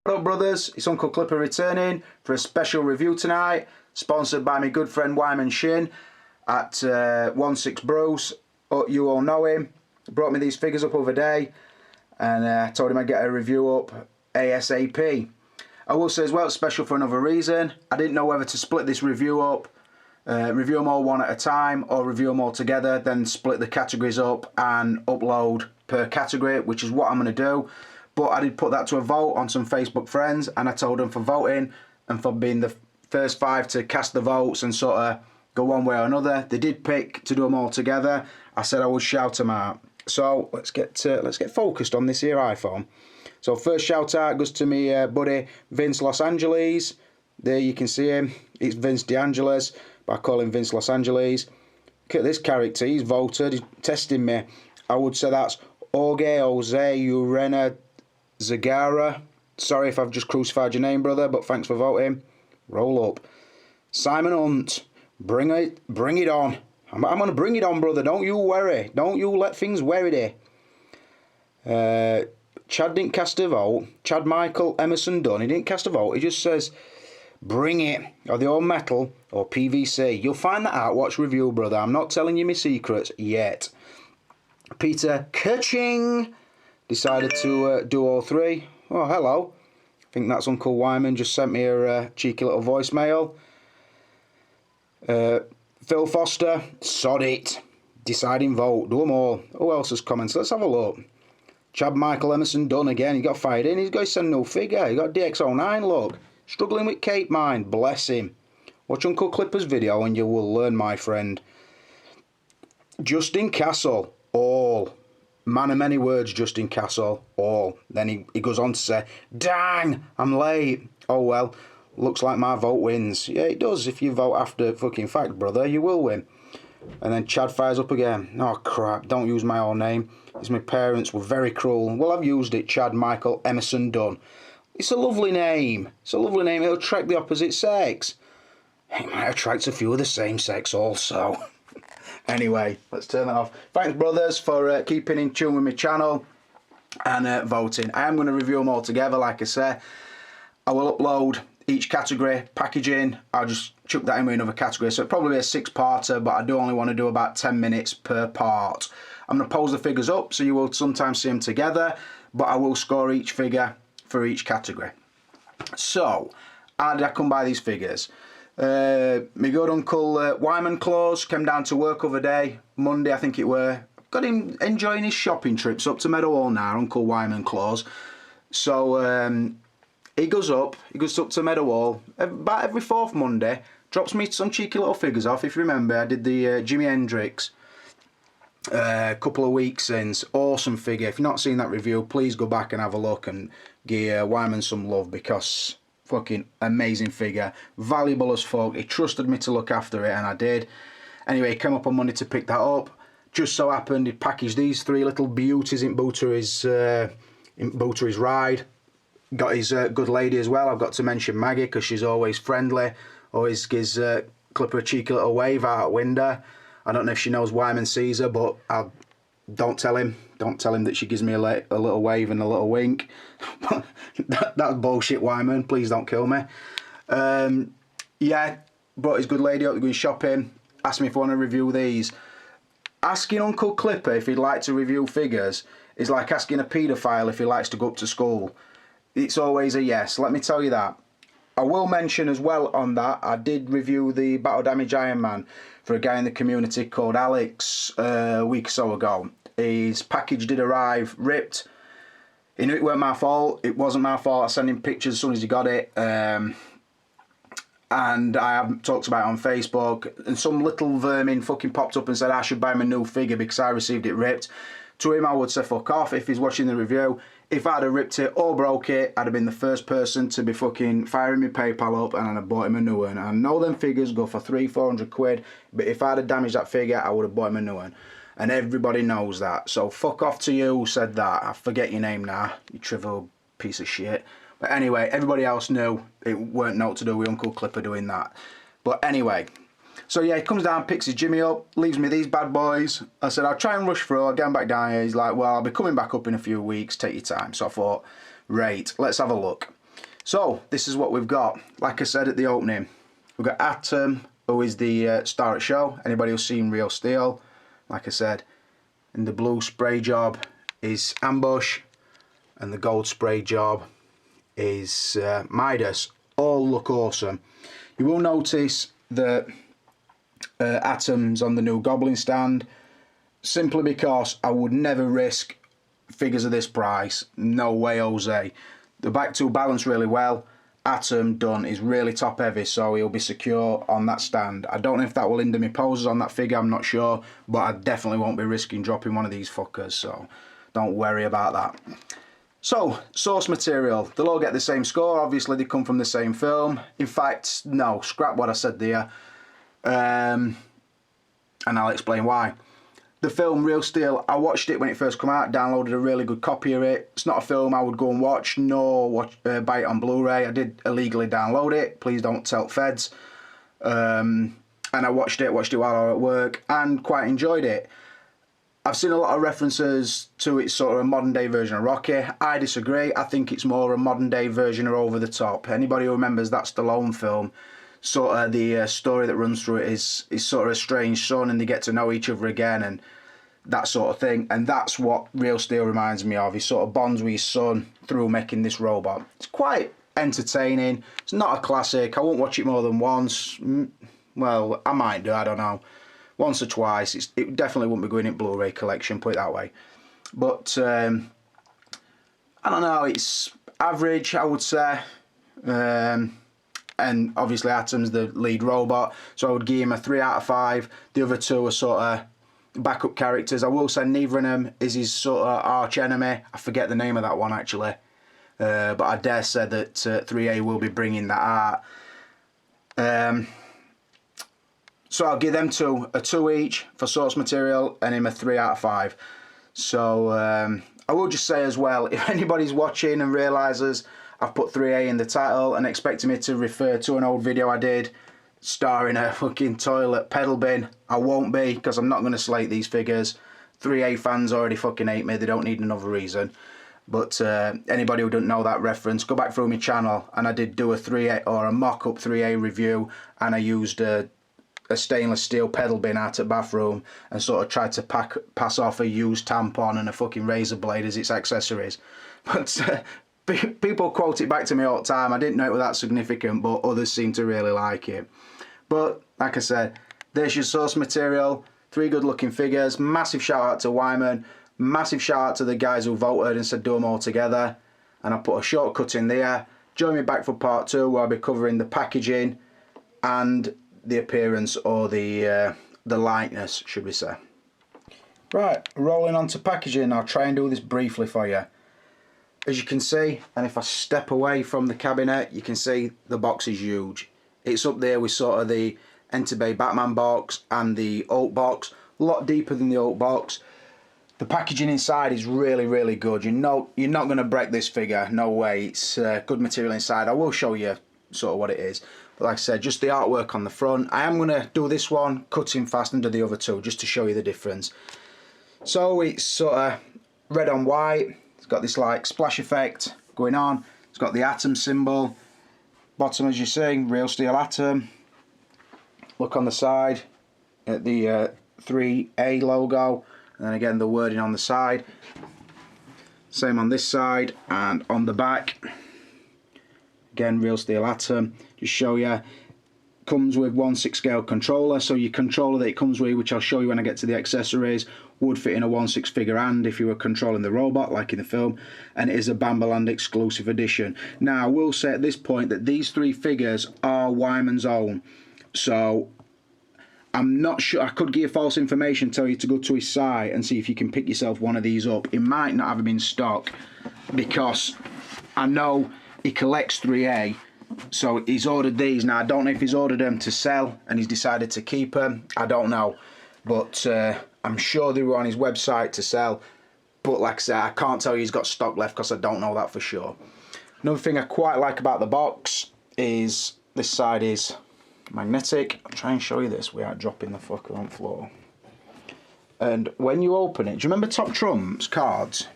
What up, brothers? It's Uncle Clipper returning for a special review tonight, sponsored by my good friend Wyman Shin at 16 Bruce. Oh, you all know him. He brought me these figures up over day, and I told him I'd get a review up ASAP. I will say as well, it's special for another reason. I didn't know whether to split this review up, review them all one at a time, or review them all together, then split the categories up and upload per category, which is what I'm going to do. But I did put that to a vote on some Facebook friends, and I told them for voting and for being the first 5 to cast the votes and sort of go one way or another. They did pick to do them all together. I said I would shout them out. So let's get focused on this here iPhone. So first shout out goes to me buddy Vince Los Angeles. There you can see him. It's Vince DeAngelis, but I call him Vince Los Angeles. Look at this character. He's voted. He's testing me. I would say that's Jorge Jose Urena Zagara. Sorry if I've just crucified your name, brother, but thanks for voting. Roll up. Simon Hunt. Bring it on. I'm going to bring it on, brother. Don't you worry. Don't you let things worry you. Chad didn't cast a vote. Chad Michael Emerson Dunn. He didn't cast a vote. He just says, bring it. Are they all metal or PVC? You'll find that out. Watch review, brother. I'm not telling you my secrets yet. Peter Kerching decided to do all 3. Oh, hello. I think that's Uncle Wyman just sent me a cheeky little voicemail. Phil Foster, sod it. Deciding vote. Do them all. Who else has commented? Let's have a look. Chad Michael Emerson Dunn again. He got fired in. He's got his new figure. He got DX09, look. Struggling with Cape Mine. Bless him. Watch Uncle Clipper's video and you will learn, my friend. Justin Castle. All. Man of many words, Justin Castle. All. Then he goes on to say, dang, I'm late. Oh well, looks like my vote wins. Yeah, it does. If you vote after fucking fact, brother, you will win. And then Chad fires up again. Oh crap, don't use my own name. It's my parents were very cruel. Well, I've used it, Chad Michael Emerson Dunn. It's a lovely name. It's a lovely name. It'll attract the opposite sex. It might attract a few of the same sex also. Anyway, let's turn that off. Thanks, brothers, for keeping in tune with my channel and voting. I am going to review them all together, like I say. I will upload each category, packaging. I'll just chuck that in with another category. So it'll probably be a 6-parter, but I do only want to do about 10 minutes per part. I'm going to pose the figures up, so you will sometimes see them together, but I will score each figure for each category. So, how did I come by these figures? My good Uncle Wyman Claus came down to work over day, Monday I think it were. Got him enjoying his shopping trips up to Meadowhall now, Uncle Wyman Claus. So he goes up to Meadowhall about every 4th Monday, drops me some cheeky little figures off. If you remember, I did the Jimi Hendrix a couple of weeks since. Awesome figure. If you've not seen that review, please go back and have a look and give Wyman some love, because fucking amazing figure, valuable as fuck. He trusted me to look after it and I did. Anyway, he came up on Monday to pick that up. Just so happened he packaged these 3 little beauties in boot to his ride. Got his good lady as well. I've got to mention Maggie because she's always friendly, always gives Clipper a cheeky little wave out window. I don't know if she knows Wyman sees her, but don't tell him that she gives me a little wave and a little wink. That's bullshit, Wyman. Please don't kill me. Yeah, brought his good lady up to go shopping. Asked me if I want to review these. Asking Uncle Clipper if he'd like to review figures is like asking a paedophile if he likes to go up to school. It's always a yes, let me tell you that. I will mention as well on that, I did review the Battle Damage Iron Man for a guy in the community called Alex a week or so ago. His package did arrive ripped. He knew it weren't my fault. It wasn't my fault. I sent him pictures as soon as he got it. And I have talked about it on Facebook. And some little vermin fucking popped up and said I should buy him a new figure because I received it ripped. To him I would say fuck off if he's watching the review. If I'd have ripped it or broke it, I'd have been the first person to be fucking firing my PayPal up and I'd have bought him a new one. I know them figures go for 300-400 quid, but if I'd have damaged that figure, I would have bought him a new one. And everybody knows that. So fuck off to you who said that. I forget your name now, you trivial piece of shit. But anyway, everybody else knew it weren't naught to do with Uncle Clipper doing that. But anyway, So yeah, he comes down, picks his Jimmy up, leaves me these bad boys. I said, I'll try and rush through, I'll get him back down here. He's like, well, I'll be coming back up in a few weeks, take your time. So I thought, right, let's have a look. So this is what we've got. Like I said at the opening, we've got Atom, who is the star at the show. Anybody who's seen Real Steel, like I said, and the blue spray job is Ambush, and the gold spray job is Midas. All look awesome. You will notice that Atom's on the new Goblin stand, simply because I would never risk figures of this price. No way, Jose. The back two balance really well. Atom done is really top heavy, so he'll be secure on that stand. I don't know if that will hinder me poses on that figure, I'm not sure, but I definitely won't be risking dropping one of these fuckers, so don't worry about that. So, source material, they'll all get the same score. Obviously they come from the same film. In fact, no, scrap what I said there, and I'll explain why. The film Real Steel, I watched it when it first came out, downloaded a really good copy of it. It's not a film I would go and watch, nor buy it on Blu-ray. I did illegally download it, please don't tell feds. And I watched it while I was at work, and quite enjoyed it. I've seen a lot of references to it, sort of a modern day version of Rocky. I disagree. I think it's more a modern day version of Over the Top. Anybody who remembers that Stallone film, sort of the story that runs through it is sort of a strange son, and they get to know each other again and that sort of thing. And that's what Real Steel reminds me of. He sort of bonds with his son through making this robot. It's quite entertaining. It's not a classic. I won't watch it more than once. Well, I might do, I don't know. Once or twice. It definitely wouldn't be going in Blu-ray collection, put it that way. But I don't know, it's average, I would say. And obviously Atom's the lead robot, so I would give him a 3 out of 5. The other two are sort of backup characters. I will say neither of them is his sort of arch enemy. I forget the name of that one actually, but I dare say that 3A will be bringing that out. So I'll give them two a 2 each for source material, and him a 3 out of 5. So I will just say as well, if anybody's watching and realises I've put 3A in the title and expecting me to refer to an old video I did starring a fucking toilet pedal bin, I won't be, because I'm not going to slate these figures. 3A fans already fucking hate me, they don't need another reason. But anybody who doesn't know that reference, go back through my channel, and I did do a 3A or a mock-up 3A review, and I used a stainless steel pedal bin out at bathroom and sort of tried to pass off a used tampon and a fucking razor blade as its accessories. But people quote it back to me all the time. I didn't know it was that significant, but others seem to really like it. But like I said, there's your source material. 3 good looking figures. Massive shout out to Wyman. Massive shout out to the guys who voted and said do them all together. And I put a shortcut in there. Join me back for part 2, where I'll be covering the packaging and the appearance, or the likeness, should we say. Right, rolling on to packaging. I'll try and do this briefly for you. As you can see, and if I step away from the cabinet, you can see the box is huge. It's up there with sort of the Entebbe Batman box and the Hulk box. A lot deeper than the Hulk box. The packaging inside is really, really good. You're not going to break this figure, no way. It's good material inside. I will show you sort of what it is. But like I said, just the artwork on the front. I am going to do this one cutting fast and do the other two, just to show you the difference. So it's sort of red on white. It's got this like splash effect going on. It's got the Atom symbol. Bottom, as you see, Real Steel Atom. Look on the side at the 3A logo. And then again the wording on the side. Same on this side and on the back. Again, Real Steel Atom. Just show you, comes with 1/6 scale controller. So your controller that it comes with, which I'll show you when I get to the accessories, would fit in a 1/6 figure hand if you were controlling the robot like in the film. And it is a Bambaland exclusive edition. Now I will say at this point that these 3 figures are Wyman's own. So I'm not sure, I could give false information, tell you to go to his site and see if you can pick yourself one of these up. It might not have them in stock, because I know he collects 3A, so he's ordered these. Now I don't know if he's ordered them to sell and he's decided to keep them, I don't know. But I'm sure they were on his website to sell. But like I said, I can't tell you he's got stock left, because I don't know that for sure. Another thing I quite like about the box is this side is magnetic. I'll try and show you this without dropping the fucker on the floor. And when you open it, do you remember Top Trumps cards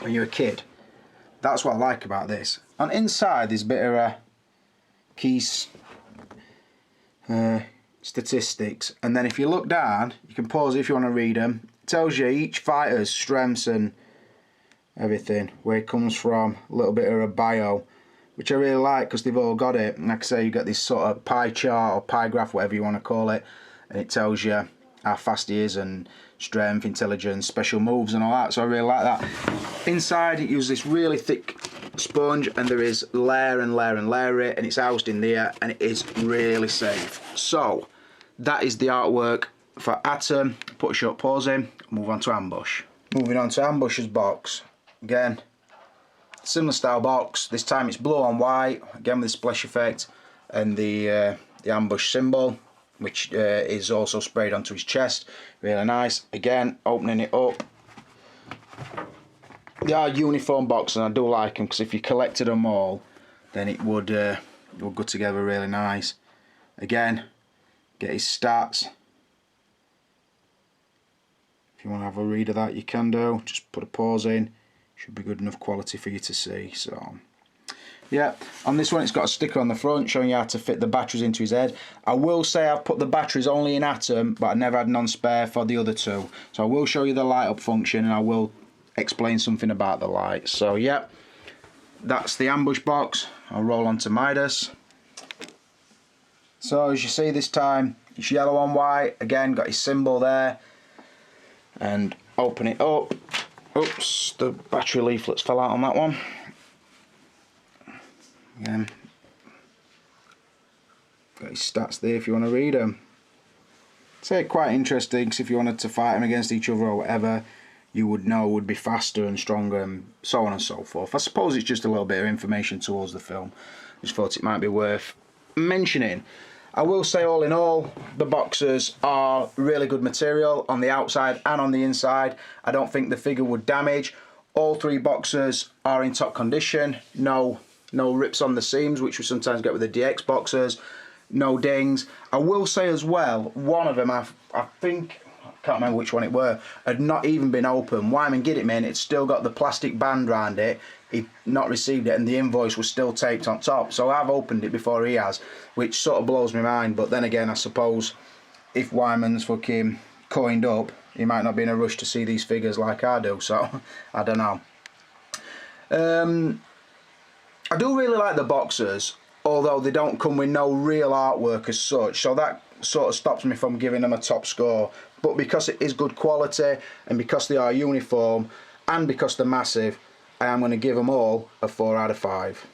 when you were a kid? That's what I like about this. On inside there's a bit of a keys statistics, and then if you look down, you can pause it if you want to read them. It tells you each fighter's strengths and everything, where it comes from, a little bit of a bio, which I really like because they've all got it. And like I say, you get this sort of pie chart or pie graph, whatever you want to call it, and it tells you how fast he is and strength, intelligence, special moves and all that, so I really like that. Inside it uses this really thick sponge, and there is layer and layer and layer it, and it's housed in there, and it is really safe. So that is the artwork for Atom. Put a short pause in, move on to Ambush. Moving on to Ambush's box. Again, similar style box. This time it's blue on white, again with the splash effect and the Ambush symbol, which is also sprayed onto his chest. Really nice. Again, opening it up. They are uniform boxes, and I do like them because if you collected them all, then it would go together really nice. Again, get his stats. If you want to have a read of that, you can do. Just put a pause in. Should be good enough quality for you to see. So yeah, on this one it's got a sticker on the front showing you how to fit the batteries into his head. I will say I've put the batteries only in Atom, but I never had none spare for the other two. So I will show you the light up function, and I will explain something about the light. So yeah, that's the Ambush box. I'll roll on to Midas. So as you see this time, it's yellow on white. Again, got his symbol there. And open it up. Oops, the battery leaflets fell out on that one. Again, got his stats there if you want to read them. Say quite interesting, because if you wanted to fight them against each other or whatever, you would know would be faster and stronger and so on and so forth. I suppose it's just a little bit of information towards the film. Just thought it might be worth mentioning. I will say all in all, the boxes are really good material on the outside and on the inside. I don't think the figure would damage. All three boxes are in top condition. No rips on the seams, which we sometimes get with the DX boxers. No dings. I will say as well, one of them, I think, I can't remember which one it were, had not even been opened. Wyman get it, man, it's still got the plastic band around it. He'd not received it, and the invoice was still taped on top. So I've opened it before he has, which sort of blows my mind. But then again, I suppose if Wyman's fucking coined up, he might not be in a rush to see these figures like I do. So I don't know. I do really like the boxers, although they don't come with no real artwork as such. So that sort of stops me from giving them a top score. But because it is good quality, and because they are uniform, and because they're massive, I am going to give them all a 4 out of 5.